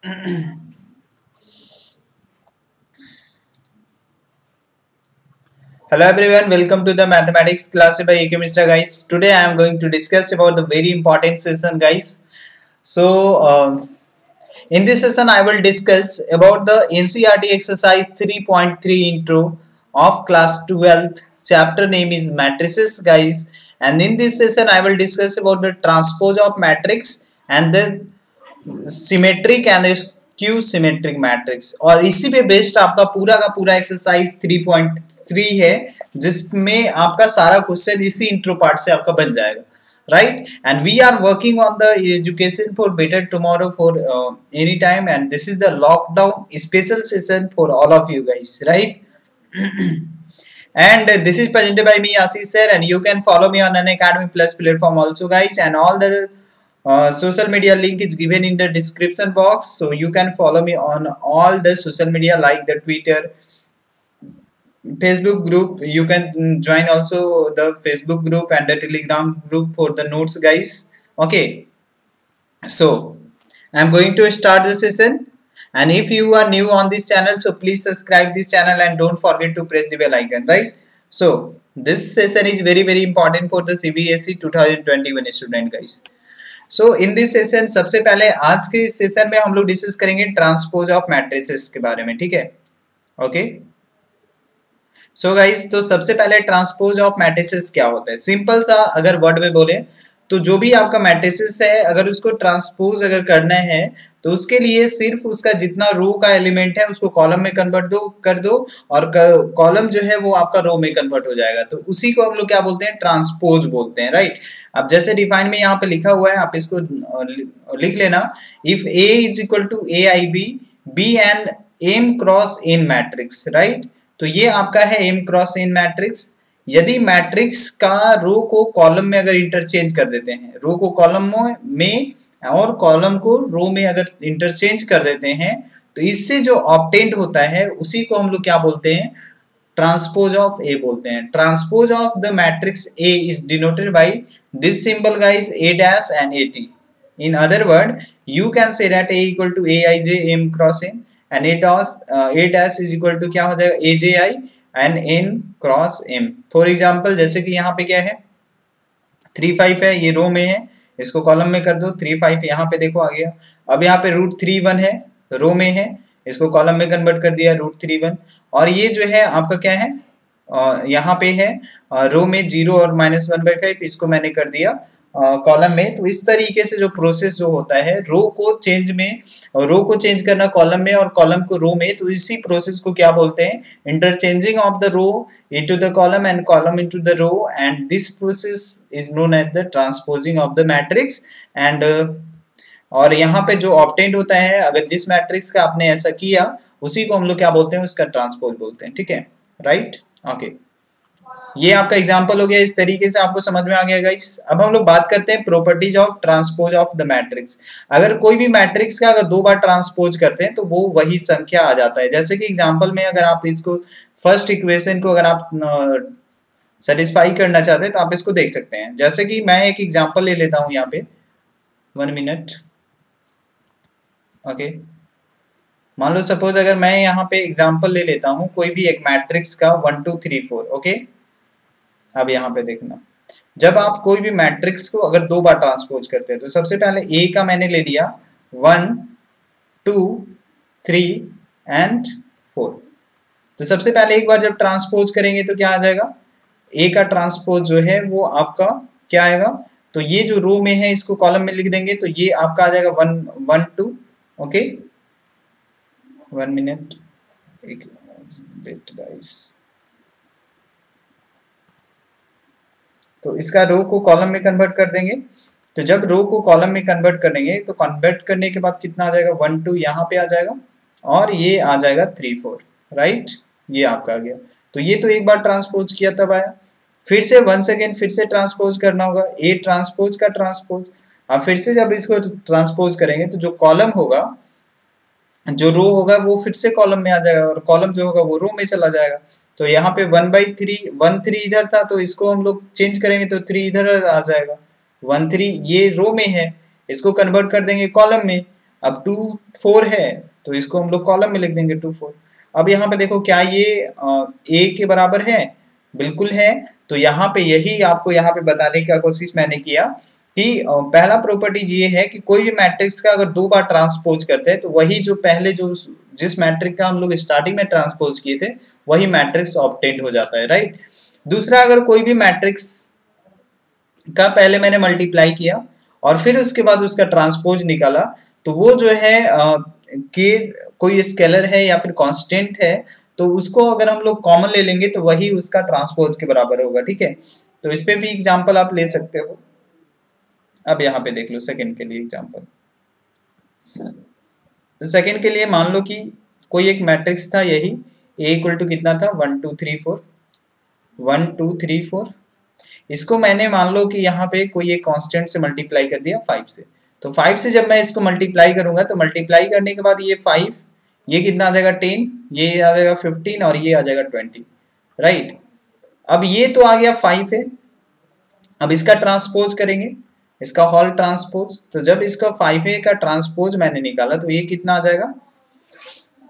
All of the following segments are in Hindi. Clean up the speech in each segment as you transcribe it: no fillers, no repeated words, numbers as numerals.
Hello everyone, welcome to the mathematics class by AK Mr. Guys. Today I am going to discuss about the very important session, guys. So in this session I will discuss about the NCERT exercise 3.3 intro of class 12th. Chapter name is matrices, guys. And in this session I will discuss about the transpose of matrix and the symmetric and skew symmetric matrix. और इसी पे बेस्ड आपका पूरा का पूरा एक्सरसाइज 3.3 है, जिसमें आपका सारा क्वेश्चन इसी इंट्रो पार्ट से आपका बन जाएगा, right. And we are working on the education for better tomorrow for any time, and this is the lockdown special session for all of you guys, right. And this is presented by me Ashish sir, and you can follow me on Unacademy Plus platform also, guys, and all the social media link is given in the description box, so you can follow me on all the social media like the Twitter, Facebook group. You can join also the Facebook group and the Telegram group for the notes, guys. Okay, so I'm going to start the session, and if you are new on this channel, so please subscribe this channel and don't forget to press the bell icon, right? So this session is very important for the CBSE 2021 student, guys. So in this session सबसे पहले आज के सेशन में हम लोग डिस्कस करेंगे ट्रांसपोज ऑफ मैट्रिसेस के बारे में, ठीक है। ओके, सो गाइस, तो सबसे पहले ट्रांसपोज ऑफ मैट्रिसेस क्या होता है। सिंपल सा अगर वर्ड में बोले तो जो भी आपका मैट्रिसेस है, अगर उसको ट्रांसपोज अगर करना है तो उसके लिए सिर्फ उसका जितना रो का एलिमेंट है उसको कॉलम में कन्वर्ट कर दो और कॉलम जो है वो आपका रो में कन्वर्ट हो जाएगा, तो उसी को हम लोग क्या बोलते हैं, ट्रांसपोज बोलते हैं, राइट। अब जैसे डिफाइन में यहाँ पे लिखा हुआ है, आप इसको लिख लेना, if A is equal to AIB be an M cross N matrix, right. तो ये आपका है M क्रॉस N मैट्रिक्स। यदि मैट्रिक्स का रो को कॉलम में अगर इंटरचेंज कर देते हैं, रो को कॉलम में और कॉलम को रो में अगर इंटरचेंज कर देते हैं, तो इससे जो ऑब्टेन्ड होता है उसी को हम लोग क्या बोलते हैं, ट्रांसपोज ऑफ A बोलते हैं। Transpose of the matrix A is denoted by this symbol, guys, A dash and AT. In other word, you can say that A equal to AIJ M cross N, and A dash is equal to क्या हो जाएगा, AJI and N cross M. For example, जैसे कि यहाँ पे क्या है, 3 5 है, ये रो में है, इसको कॉलम में कर दो, 3 5 यहाँ पे देखो आ गया। अब यहाँ पे √3 1 है, रो में है, इसको कॉलम में कन्वर्ट कर दिया √3 1, और ये जो है आपका क्या है, यहाँ पे है रो में 0 और -1/5, इसको मैंने कर दिया कॉलम में। तो इस तरीके से जो प्रोसेस जो होता है, रो को चेंज करना कॉलम में और कॉलम को रो में, तो इसी प्रोसेस को क्या बोलते हैं, interchanging of the row into the column and column into the row, and this process is known as the transposing of the matrix. And और यहाँ पे जो ऑब्टेन्ड होता है, अगर जिस मैट्रिक्स का आपने ऐसा किया उसी को हम लोग क्या बोलते हैं, उसका ट्रांसपोज बोलते हैं, ठीक है, राइट। ओके, ये आपका एग्जांपल हो गया, इस तरीके से आपको समझ में आ गया गाइस। अब हम लोग बात करते हैं properties of transpose of the matrix. अगर कोई भी मैट्रिक्स का अगर 2 बार ट्रांसपोज करते हैं तो वो वही संख्या आ जाता है। जैसे कि एग्जांपल में अगर आप इसको फर्स्ट इक्वेशन को अगर आप सेटिस्फाई करना चाहते हैं तो आप इसको देख सकते हैं। जैसे कि मैं एक एग्जांपल ले लेता हूं यहाँ पे, 1 मिनट। ओके, मान लो सपोज अगर मैं यहाँ पे एग्जांपल ले लेता हूँ कोई भी एक मैट्रिक्स का 1 2 3 4। ओके, अब यहाँ पे देखना, जब आप कोई भी मैट्रिक्स को अगर 2 बार ट्रांसपोज करते हैं तो सबसे पहले A का मैंने ले लिया 1 2 3 एंड 4। तो सबसे पहले एक बार जब ट्रांसपोज करेंगे तो क्या आ जाएगा, A का ट्रांसपोज जो है वो आपका क्या आएगा, तो ये जो रो में है इसको कॉलम में लिख देंगे, तो ये आपका आ जाएगा 1 1 2। ओके, 1 मिनट, एक वेट गाइस। तो इसका रो को कॉलम में कन्वर्ट कर देंगे, तो जब रो को कॉलम में कन्वर्ट करेंगे तो कन्वर्ट करने के बाद कितना आ जाएगा, 1 2 यहाँ पे आ जाएगा और ये आ जाएगा 3 4, राइट। ये आपका आ गया। तो ये तो एक बार ट्रांसपोज किया तब आया, फिर से वंस अगेन फिर से ट्रांसपोज करना होगा, A ट्रांसपोज का ट्रांसपोज। अब फिर से जब इसको ट्रांसपोज करेंगे तो जो कॉलम होगा, जो रो होगा वो फिर से कॉलम में आ जाएगा और कॉलम जो होगा वो रो में चला जाएगा। तो यहाँ पे 1/3 1 3 इधर था, तो इसको हम लोग चेंज करेंगे तो 3 इधर आ जाएगा। 1 3 ये रो में है, इसको कन्वर्ट कर देंगे कॉलम में। अब 2 4 है तो इसको हम लोग कॉलम में लिख देंगे 2 4। अब यहाँ पे देखो क्या ये ए के बराबर है, बिल्कुल है। तो यहाँ पे यही आपको यहाँ पे बताने का कोशिश मैंने किया कि पहला प्रॉपर्टीज ये है कि कोई भी मैट्रिक्स का अगर 2 बार ट्रांसपोज करते हैं तो वही जो पहले जो जिस मैट्रिक्स का हम लोग स्टार्टिंग में ट्रांसपोज किए थे वही मैट्रिक्स ऑब्टेन्ड हो जाता है, राइट। दूसरा, अगर कोई भी मैट्रिक्स का पहले मैंने मल्टीप्लाई किया और फिर उसके बाद उसका ट्रांसपोज निकाला तो वो जो है कि कोई स्केलर है या फिर कांस्टेंट है तो उसको अगर हम लोग कॉमन ले लेंगे तो वही उसका ट्रांसपोज के बराबर होगा, ठीक है। तो इस पे भी एग्जांपल आप ले सकते हो। अब यहाँ पे देख लो सेकंड के लिए एग्जांपल। सेकंड के लिए मान लो कि कोई एक मैट्रिक्स था, यही a इक्वल टू कितना था 1 2 3 4 1 2 3 4। इसको मैंने मान लो कि यहाँ पे कोई एक कांस्टेंट से मल्टीप्लाई कर दिया 5 से। तो 5 से जब मैं इसको मल्टीप्लाई करूंगा तो मल्टीप्लाई करने के बाद ये 5, ये कितना आ जाएगा 10, ये आ जाएगा 15 और ये आ जाएगा 20, राइट। अब ये तो आ गया 5 है। अब इसका ट्रांसपोज करेंगे, इसका होल ट्रांसपोज। तो जब इसका 5a का ट्रांसपोज मैंने निकाला तो ये कितना आ जाएगा,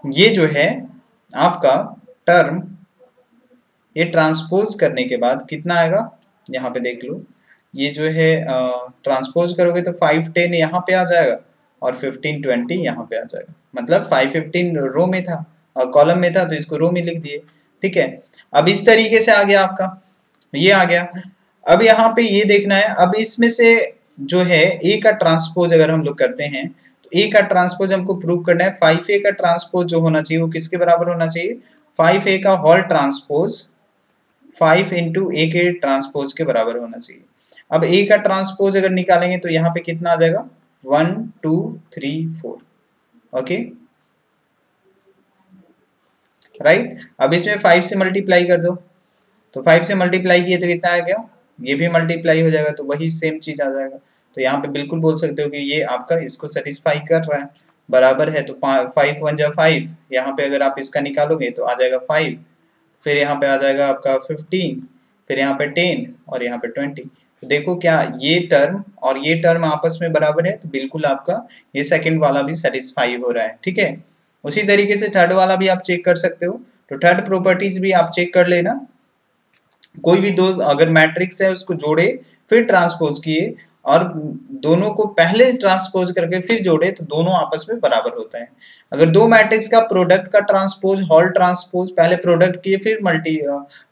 ये जो है आपका टर्म ये ट्रांसपोज करने के बाद कितना आएगा, यहाँ पे देख लो। ये जो है ट्रांसपोज करोगे तो 5 10 यहाँ पे आ जाएगा और 15 20 यहाँ पे आ जाएगा। मतलब 5 15 रो में था और कॉलम में था तो इसको रो में लिख दिए, ठीक है। अब इस तरीके से आ गया आपका, ये आ गया। अब यहाँ पे ये देखना है, अब इसमें से जो है a का ट्रांसपोज अगर हम लोग करते हैं तो a का ट्रांसपोज हमको प्रूव करना है। 5a का ट्रांसपोज जो होना चाहिए वो किसके बराबर होना चाहिए, 5a का होल ट्रांसपोज 5 इंटू a के ट्रांसपोज के बराबर होना चाहिए। अब a का ट्रांसपोज अगर निकालेंगे तो यहाँ पे कितना आ जाएगा 1 2 3 4, ओके, राइट। अब इसमें 5 से मल्टीप्लाई कर दो, तो 5 से मल्टीप्लाई किए तो कितना आ गया, ये भी मल्टीप्लाई हो जाएगा तो वही सेम चीज आ जाएगा। तो यहाँ पे बिल्कुल बोल सकते हो कि ये आपका इसको सेटिस्फाई कर रहा है, बराबर है। तो 5 1 जा 5, यहाँ पे अगर आप इसका निकालोगे तो आ जाएगा 5, फिर यहाँ पे आ जाएगा आपका 15, फिर यहाँ पे 10 और यहाँ पे 20। तो देखो क्या ये टर्म और ये टर्म आपस में बराबर है, तो बिल्कुल आपका ये सेकंड वाला भी सेटिस्फाई हो रहा है, ठीक है। उसी तरीके से थर्ड वाला भी आप चेक कर सकते हो। तो थर्ड प्रॉपर्टीज भी आप चेक कर लेना। कोई भी दो अगर मैट्रिक्स है उसको जोड़े फिर ट्रांसपोज किए और दोनों को पहले ट्रांसपोज करके फिर जोड़े तो दोनों आपस में बराबर होता है। अगर दो मैट्रिक्स का प्रोडक्ट का ट्रांसपोज होल ट्रांसपोज पहले प्रोडक्ट किए फिर मल्टी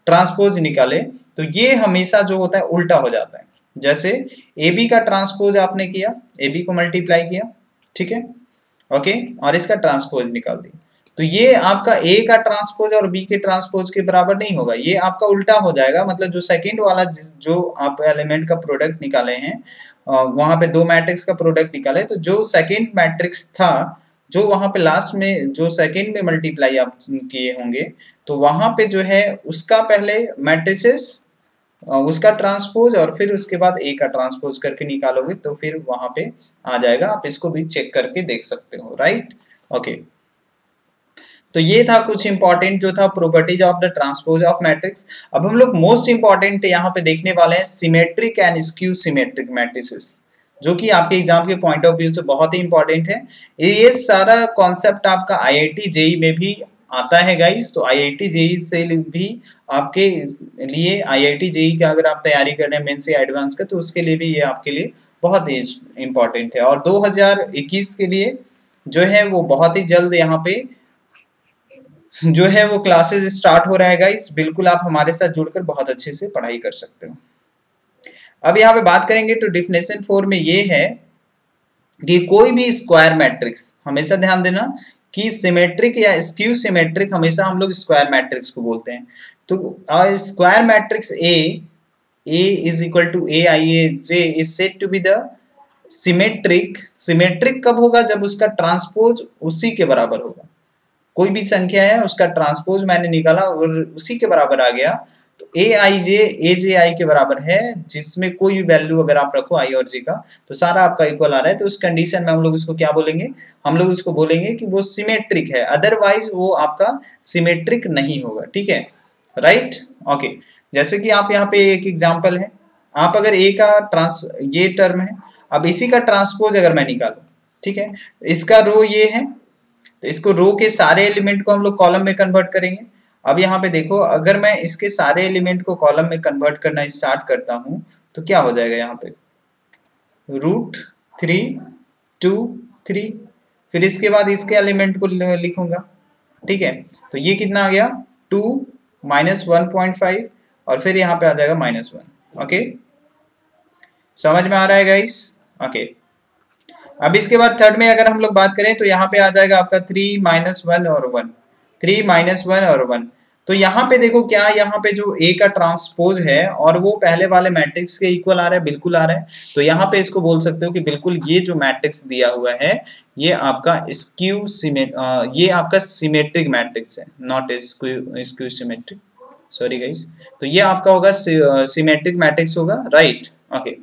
ट्रांसपोज निकाले तो ये हमेशा जो होता है उल्टा हो जाता है। जैसे ए बी का ट्रांसपोज आपने किया, ए बी को मल्टीप्लाई किया, ठीक है, ओके, और इसका ट्रांसपोज निकाल दिया तो ये आपका ए का ट्रांसपोज और बी के ट्रांसपोज के बराबर नहीं होगा, ये आपका उल्टा हो जाएगा। मतलब जो सेकंड वाला जो आप एलिमेंट का प्रोडक्ट निकाले हैं वहां पे दो मैट्रिक्स का प्रोडक्ट निकाले तो जो सेकंड मैट्रिक्स था जो वहां पे लास्ट में जो सेकंड में मल्टीप्लाई आप किए होंगे तो वहां पे जो है उसका पहले मैट्रिसेस उसका ट्रांसपोज और फिर उसके बाद ए का ट्रांसपोज करके निकालोगे तो फिर वहां पे आ जाएगा। आप इसको भी चेक करके देख सकते हो, राइट, ओके। तो ये था कुछ इंपॉर्टेंट जो था properties of the transpose of matrix. अब हम लोग मोस्ट इंपॉर्टेंट यहाँ पे देखने वाले हैं symmetric and skew symmetric matrices, जो कि आपके एग्जाम के पॉइंट ऑफ व्यू से बहुत ही इंपॉर्टेंट है। ये सारा कॉन्सेप्ट आपका IIT JEE में भी आता है गाइस। तो IIT JEE से भी आपके लिए IIT JEE का अगर आप तैयारी कर रहे हैं मेन से एडवांस का तो उसके लिए भी ये आपके लिए बहुत ही इंपॉर्टेंट है। और 2021 के लिए जो है वो बहुत ही जल्द यहाँ पे जो है वो क्लासेस स्टार्ट हो रहा है गाइस। बिल्कुल आप हमारे साथ जुड़कर बहुत अच्छे से पढ़ाई कर सकते हो। अब यहाँ पे बात करेंगे तो डेफिनेशन 4 में ये है कि कोई भी स्क्वायर मैट्रिक्स, हमेशा ध्यान देना कि सिमेट्रिक या स्क्यू सिमेट्रिक हमेशा हम लोग स्क्वायर मैट्रिक्स को बोलते हैं। तो square matrix A is equal to AIAJ is said to be the symmetric. Symmetric कब होगा, जब उसका ट्रांसपोज उसी के बराबर होगा। कोई भी संख्या है उसका ट्रांसपोज मैंने निकाला और उसी के बराबर आ गया तो AIJ AJI के बराबर है, जिसमें कोई भी वैल्यू अगर आप रखो I और J का तो सारा आपका इक्वल आ रहा है। तो उस कंडीशन में हम लोग उसको क्या बोलेंगे, हम लोग उसको बोलेंगे कि वो सिमेट्रिक है, अदरवाइज वो आपका सिमेट्रिक नहीं होगा, ठीक है, राइट, ओके। जैसे कि आप यहाँ पे एक एग्जाम्पल है, आप अगर A का ये टर्म है, अब इसी का ट्रांसपोज अगर मैं निकालू, ठीक है, इसका रो ये है, तो इसको रो के सारे एलिमेंट को हम लोग कॉलम में कन्वर्ट करेंगे। अब यहाँ पे देखो, अगर मैं इसके सारे एलिमेंट को कॉलम में कन्वर्ट करना स्टार्ट करता हूँ तो क्या हो जाएगा, यहाँ पे √3 2 3, फिर इसके बाद इसके एलिमेंट को लिखूंगा, ठीक है, तो ये कितना आ गया 2 -1.5 और फिर यहाँ पे आ जाएगा -1। ओके, समझ में आ रहा है गाइस? ओके, अब इसके बाद थर्ड में अगर हम लोग बात करें तो यहाँ पे आ जाएगा आपका 3 -1 और 1, 3 -1 और 1। तो यहाँ पे देखो क्या, यहाँ पे जो A का ट्रांसपोज है और वो पहले वाले मैट्रिक्स के इक्वल आ रहा है, बिल्कुल आ रहा है। तो यहाँ पे इसको बोल सकते हो कि बिल्कुल ये जो मैट्रिक्स दिया हुआ है ये आपका ये आपका सिमेट्रिक मैट्रिक्स है, not skew symmetric, sorry guys. तो ये आपका होगा सिमेट्रिक मैट्रिक्स होगा, राइट? ओके,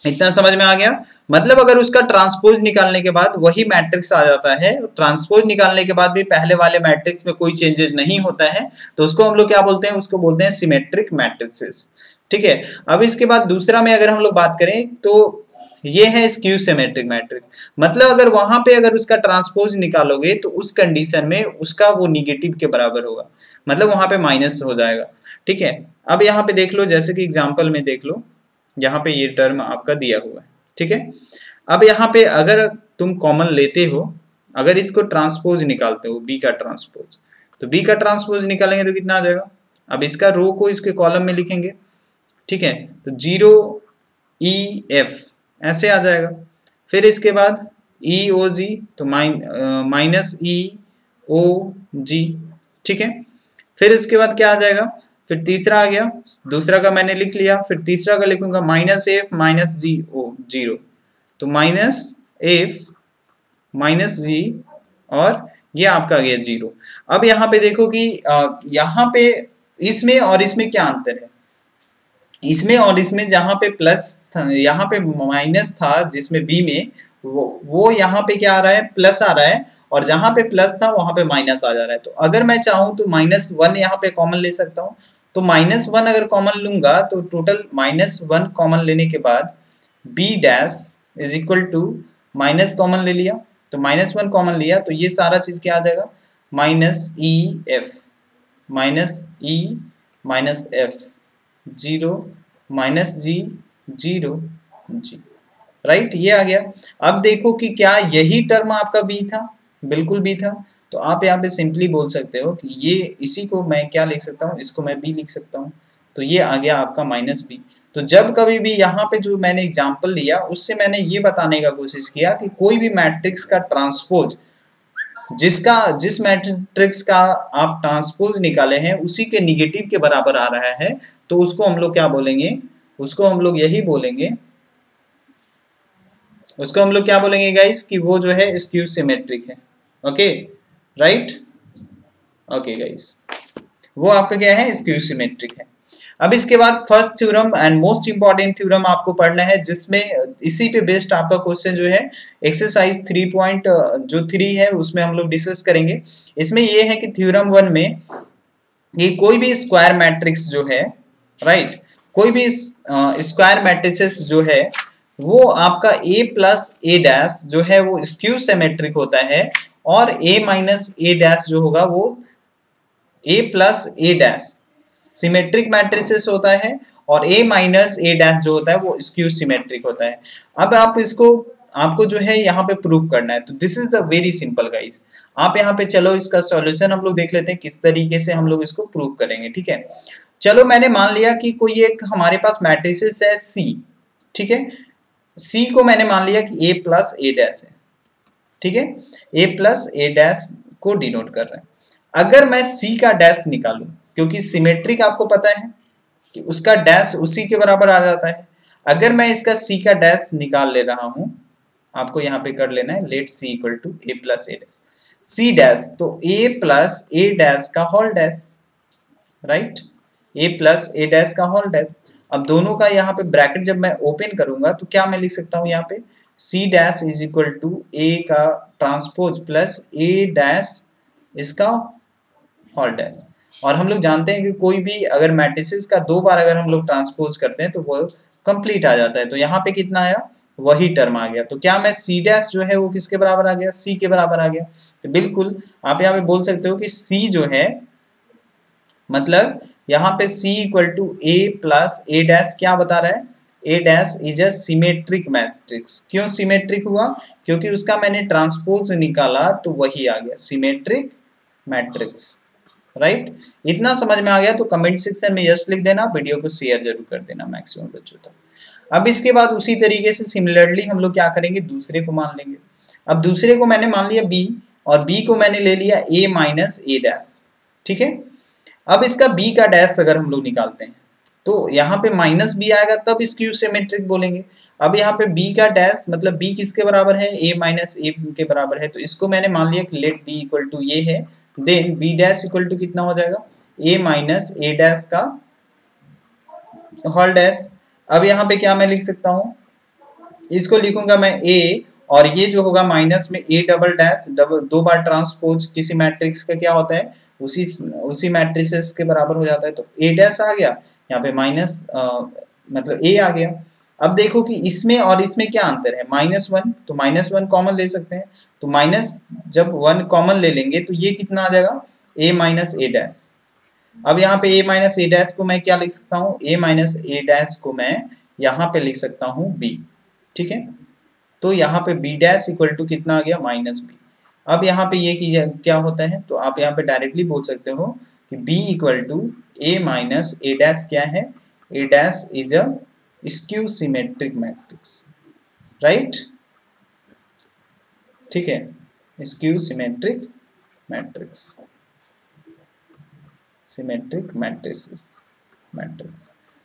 इतना समझ में आ गया। मतलब अगर उसका ट्रांसपोज निकालने के बाद वही मैट्रिक्स आ जाता है, ट्रांसपोज निकालने के बाद भी पहले वाले मैट्रिक्स में कोई चेंजेस नहीं होता है, तो उसको हम लोग क्या बोलते हैं, उसको बोलते हैं सिमेट्रिक मैट्रिक्सेस, ठीक है। अब इसके बाद दूसरा में अगर हम लोग बात करें तो ये है स्क्यू सिमेट्रिक मैट्रिक्स। मतलब अगर वहां पे अगर उसका ट्रांसपोज निकालोगे तो उस कंडीशन में उसका वो निगेटिव के बराबर होगा, मतलब वहां पे माइनस हो जाएगा, ठीक है। अब यहाँ पे देख लो, जैसे कि एग्जाम्पल में देख लो, यहाँ पे ये टर्म आपका दिया हुआ है, ठीक है। अब यहाँ पे अगर तुम कॉमन लेते हो, अगर इसको ट्रांसपोज निकालते हो बी का ट्रांसपोज, तो बी का ट्रांसपोज निकालेंगे तो कितना आ जाएगा। अब इसका रो को इसके कॉलम में लिखेंगे, ठीक है, तो 0 EF ऐसे आ जाएगा। फिर इसके बाद EOG तो -EOG, ठीक है। फिर इसके बाद क्या आ जाएगा, फिर तीसरा आ गया, दूसरा का मैंने लिख लिया, फिर तीसरा का लिखूंगा -F -G0, तो -F -G और ये आपका आ गया 0। अब यहाँ पे देखो कि यहाँ पे इसमें और इसमें क्या अंतर है, इसमें और इसमें जहाँ पे प्लस था, यहाँ पे माइनस था जिसमें बी में, वो यहाँ पे क्या आ रहा है, प्लस आ रहा है, और जहाँ पे प्लस था वहां पे माइनस आ जा रहा है। तो अगर मैं चाहूँ तो -1 यहाँ पे कॉमन ले सकता हूँ, तो -1 अगर कॉमन लूंगा तो टोटल -1 कॉमन लेने के बाद b dash is equal to minus common ले लिया, तो -1 कॉमन लिया तो ये सारा चीज क्या आ जाएगा, -EF -E -F 0 -G 0 G, right, ये आ गया। अब देखो कि क्या यही टर्म आपका b था, बिल्कुल b था। तो आप यहाँ पे सिंपली बोल सकते हो कि ये, इसी को मैं क्या लिख सकता हूँ, इसको मैं b लिख सकता हूँ, तो ये आ गया आपका -b। तो जब कभी भी यहाँ पे जो मैंने एग्जांपल लिया उससे मैंने ये बताने का कोशिश किया कि कोई भी मैट्रिक्स का ट्रांसपोज, जिस मैट्रिक्स का आप ट्रांसपोज निकाले हैं उसी के निगेटिव के बराबर आ रहा है, तो उसको हम लोग क्या बोलेंगे, उसको हम लोग यही बोलेंगे, उसको हम लोग क्या बोलेंगे गाइस, कि वो जो है स्क्यू सिमेट्रिक है। ओके, राइट, ओके गाइस, वो आपका क्या है, स्क्यू सिमेट्रिक है। अब इसके बाद first theorem and most important theorem आपको पढ़ना है, जिसमें इसी पे बेस्ड आपका क्वेश्चन जो है एक्सरसाइज 3.3 है उसमें हम लोग डिस्कस करेंगे। इसमें ये है कि थ्योरम 1 में कि कोई भी स्क्वायर मैट्रिक्स जो है, राइट, कोई भी स्क्वायर मैट्रिसेस जो है वो आपका A प्लस A डैश जो है वो स्क्यू सिमेट्रिक होता है, और A माइनस A डैश जो होगा वो A plus A dash symmetric matrices होता है, और A माइनस A डैश जो होता है वो स्क्यू सिमेट्रिक होता है। अब आप इसको, आपको जो है यहाँ पे प्रूव करना है, तो this is the very simple guys. आप यहाँ पे चलो इसका सॉल्यूशन हम लोग देख लेते हैं किस तरीके से हम लोग इसको प्रूव करेंगे, ठीक है। चलो मैंने मान लिया कि कोई एक हमारे पास मैट्रिसेस है C, ठीक है, C को मैंने मान लिया कि A प्लस A डैश है, ठीक है, A प्लस A डैश को डिनोट कर रहे हैं। अगर मैं C का डैश निकालूं, क्योंकि सिमेट्रिक आपको पता है कि उसका डैश उसी के बराबर आ जाता है, अगर मैं इसका C का डैश निकाल ले रहा हूं, आपको यहाँ पे कर लेना है, let C equal to A plus A dash, C dash तो A प्लस A डैश का whole dash, right, A plus A dash का होल डैश। अब दोनों का यहाँ पे ब्रैकेट जब मैं ओपन करूंगा तो क्या मैं लिख सकता हूँ यहाँ पे, C dash is equal to A का ट्रांसपोज प्लस A डैश इसका होल डैश। और हम लोग जानते हैं कि कोई भी अगर मैट्रिसेस का 2 बार अगर हम लोग ट्रांसपोज करते हैं तो वो कंप्लीट आ जाता है। तो यहाँ पे कितना आया, वही टर्म आ गया। तो क्या मैं सी डैश जो है वो किसके बराबर आ गया, सी के बराबर आ गया। तो बिल्कुल आप यहाँ पे बोल सकते हो कि सी जो है मतलब यहाँ पे c equal to A plus A dash क्या बता रहा है, A dash is a symmetric matrix. क्यों सिमेट्रिक हुआ, क्योंकि उसका मैंने ट्रांसपोज निकाला तो वही आ गया सिमेट्रिक मैट्रिक्स, राइट। इतना समझ में आ गया तो कमेंट सेक्शन में यस लिख देना, वीडियो को शेयर जरूर कर देना मैक्सिमम बच्चों तक। अब इसके बाद उसी तरीके से सिमिलरली हम लोग क्या करेंगे, दूसरे को मान लेंगे। अब दूसरे को मैंने मान लिया b और b को मैंने ले लिया a माइनस ए डैश, ठीक है। अब इसका b का डैश अगर हम लोग निकालते हैं तो यहाँ पे माइनस बी आएगा तब स्क्यू सिमेट्रिक बोलेंगे। अब यहाँ पे b का डैश मतलब b किसके बराबर है, a माइनस ए के बराबर है, तो इसको मैंने मान लिया कि लेट b इक्वल टू ये है, then b dash equal to कितना हो जाएगा, a माइनस ए डैश का होल डैश। अब यहाँ पे क्या मैं लिख सकता हूँ, इसको लिखूंगा मैं a और ये जो होगा माइनस में a डबल डैश, डबल दो बार ट्रांसपोज किसी मैट्रिक्स का क्या होता है उसी मैट्रिसेस के बराबर हो जाता है। तो a डैश आ गया यहाँ पे माइनस मतलब a आ गया। अब देखो कि इसमें और इसमें क्या अंतर है, -1, तो -1 कॉमन ले सकते हैं, तो माइनस जब 1 कॉमन ले लेंगे तो ये कितना आ जाएगा, a माइनस ए डैश। अब यहाँ पे a माइनस ए डैश को मैं क्या लिख सकता हूँ, a माइनस ए डैश को मैं यहाँ पे लिख सकता हूँ b, ठीक है। तो यहाँ पे b डैश इक्वल टू कितना आ गया, -b। अब यहाँ पे ये क्या होता है, तो आप यहाँ पे डायरेक्टली बोल सकते हो कि b equal to a minus A dash क्या है, a dash is a skew symmetric matrix, right, ठीक है, skew symmetric matrix, symmetric matrix.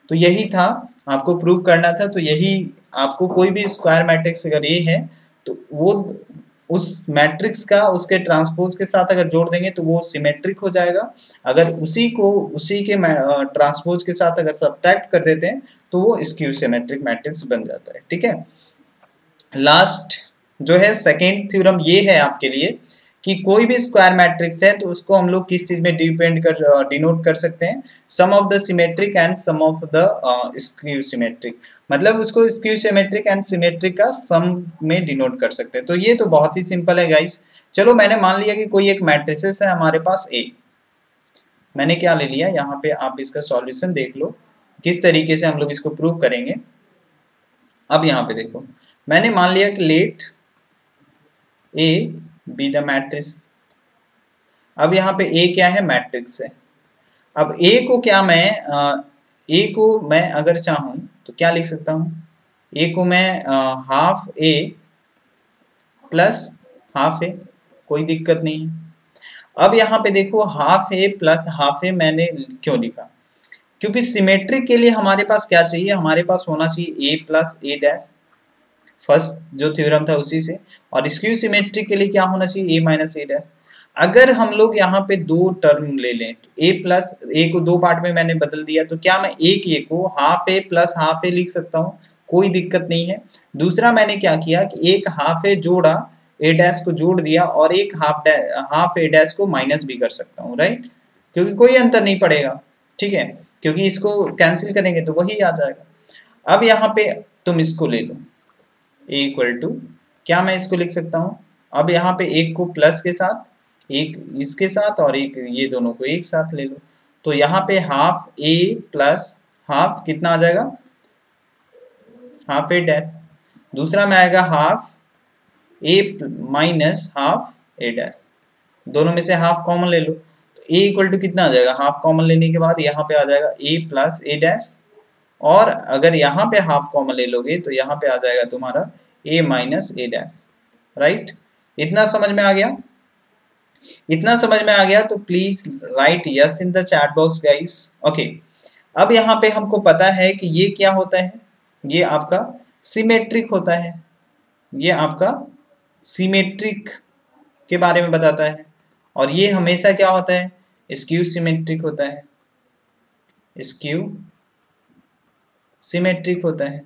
तो यही था, आपको प्रूव करना था। तो यही आपको कोई भी स्क्वायर मैट्रिक्स अगर ये है तो वो उस मैट्रिक्स का उसके ट्रांसपोज के साथ अगर जोड़ देंगे तो वो सिमेट्रिक हो जाएगा। अगर उसी के ट्रांसपोज के साथ अगर सब्ट्रैक्ट कर देते हैं तो वो स्क्यू सिमेट्रिक मैट्रिक्स बन जाता है, ठीक है। लास्ट जो है सेकेंड थ्योरम ये है आपके लिए कि कोई भी स्क्वायर मैट्रिक्स है तो उसको हम लोग किस चीज में डिनोट कर सकते हैं, sum of the symmetric and sum of the skew symmetric, मतलब उसको स्क्यू सिमेट्रिक एंड सिमेट्रिक का सम में डिनोट कर सकते हैं। तो ये तो बहुत ही सिंपल है गाइस। चलो मैंने मान लिया कि कोई एक मैट्रिसेस है हमारे पास A, मैंने क्या ले लिया, यहाँ पे आप इसका सॉल्यूशन देख लो किस तरीके से हम लोग इसको प्रूव करेंगे। अब यहाँ पे देखो मैंने मान लिया कि let A B the matrix. अब यहाँ पे A क्या है, मैट्रिक्स है। अब A को क्या मैं अगर चाहूं तो क्या लिख सकता हूं, A को मैं half A plus half A, कोई दिक्कत नहीं है। अब यहाँ पे देखो half A plus half A मैंने क्यों लिखा, क्योंकि सिमेट्रिक के लिए हमारे पास क्या चाहिए, हमारे पास होना चाहिए A plus A dash, first जो थ्योरम था उसी से, और स्क्यू सिमेट्रिक के लिए क्या होना चाहिए, a माइनस ए डैश। अगर हम लोग यहाँ पे दो टर्म ले लें तो a प्लस ए को दो पार्ट में मैंने बदल दिया, तो क्या मैं एक ए को हाफ ए प्लस हाफ ए लिख सकता हूँ, कोई दिक्कत नहीं है। दूसरा मैंने क्या किया कि एक हाफ ए जोड़ा, ए डैश को जोड़ दिया, और एक हाफ ए डैश को माइनस भी कर सकता हूँ, राइट, क्योंकि कोई अंतर नहीं पड़ेगा, ठीक है, क्योंकि इसको कैंसिल करेंगे तो वही आ जाएगा। अब यहाँ पे तुम इसको ले लो a इक्वल टू, क्या मैं इसको लिख सकता हूँ, अब यहाँ पे एक को प्लस के साथ, एक इसके साथ, और एक ये दोनों को एक साथ ले लो, तो यहाँ पे हाफ a प्लस हाफ कितना आ जाएगा, हाफ ए डैश। दूसरा में आएगा half a minus half A dash, दोनों में से हाफ कॉमन ले लो, तो a इक्वल टू कितना आ जाएगा, हाफ कॉमन लेने के बाद यहाँ पे आ जाएगा a प्लस ए डैश, और अगर यहाँ पे हाफ कॉमन ले लोगे तो यहाँ पे आ जाएगा तुम्हारा a minus A dash, right. इतना समझ में आ गया, इतना समझ में आ गया तो please right yes in the chat box guys, okay. अब यहाँ पे हमको पता है कि ये क्या होता है, ये आपका सिमेट्रिक होता है, ये आपका सिमेट्रिक के बारे में बताता है, और ये हमेशा क्या होता है, स्क्यू सिमेट्रिक होता है, स्क्यू सिमेट्रिक होता है।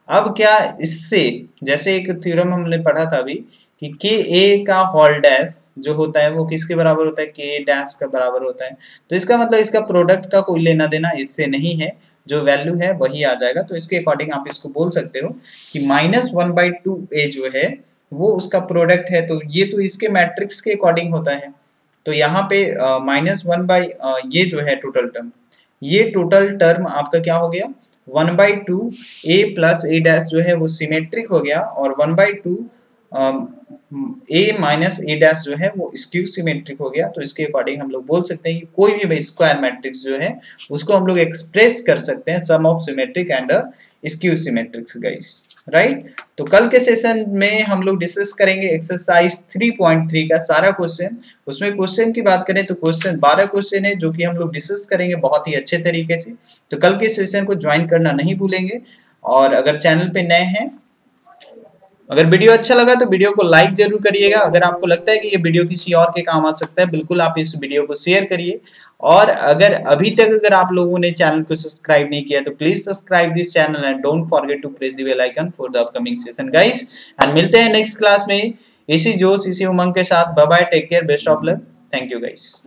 अब क्या इससे, जैसे एक थ्योरम हमने पढ़ा था अभी कि के ए का होल डैश जो होता है वो किसके बराबर होता है, के डैश का बराबर होता है, तो इसका मतलब इसका प्रोडक्ट का कोई लेना देना इससे नहीं है, जो वैल्यू है वही आ जाएगा। तो इसके अकॉर्डिंग आप इसको बोल सकते हो कि -1/2a जो है वो उसका प्रोडक्ट है। तो ये तो इसके मैट्रिक्स के अकॉर्डिंग होता है। तो यहाँ पे -1 ये जो है टोटल टर्म, ये टोटल टर्म आपका क्या हो गया 1/2 a प्लस a डैश जो है वो सिमेट्रिक हो गया, और 1/2 a माइनस a डैश जो है वो स्क्यू सिमेट्रिक हो गया। तो इसके अकॉर्डिंग हम लोग बोल सकते हैं कि कोई भी स्क्वायर मैट्रिक्स जो है उसको हम लोग एक्सप्रेस कर सकते हैं sum of symmetric and skew symmetrics guys, right. तो कल के सेशन में हम लोग डिस्कस करेंगे एक्सरसाइज 3.3 का सारा क्वेश्चन। उसमें क्वेश्चन की बात करें तो क्वेश्चन 12 क्वेश्चन है जो कि हम लोग डिस्कस करेंगे बहुत ही अच्छे तरीके से। तो कल के सेशन को ज्वाइन करना नहीं भूलेंगे, और अगर चैनल पे नए हैं, अगर वीडियो अच्छा लगा तो वीडियो को लाइक जरूर करिएगा। अगर आपको लगता है कि ये वीडियो किसी और के काम आ सकता है, बिल्कुल आप इस वीडियो को शेयर करिए। और अगर अभी तक अगर आप लोगों ने चैनल को सब्सक्राइब नहीं किया तो please subscribe this channel and don't forget to press the bell icon for the upcoming session guys. And मिलते हैं नेक्स्ट क्लास में इसी जोश इसी उमंग के साथ। Bye bye, take care, best of luck, thank you guys.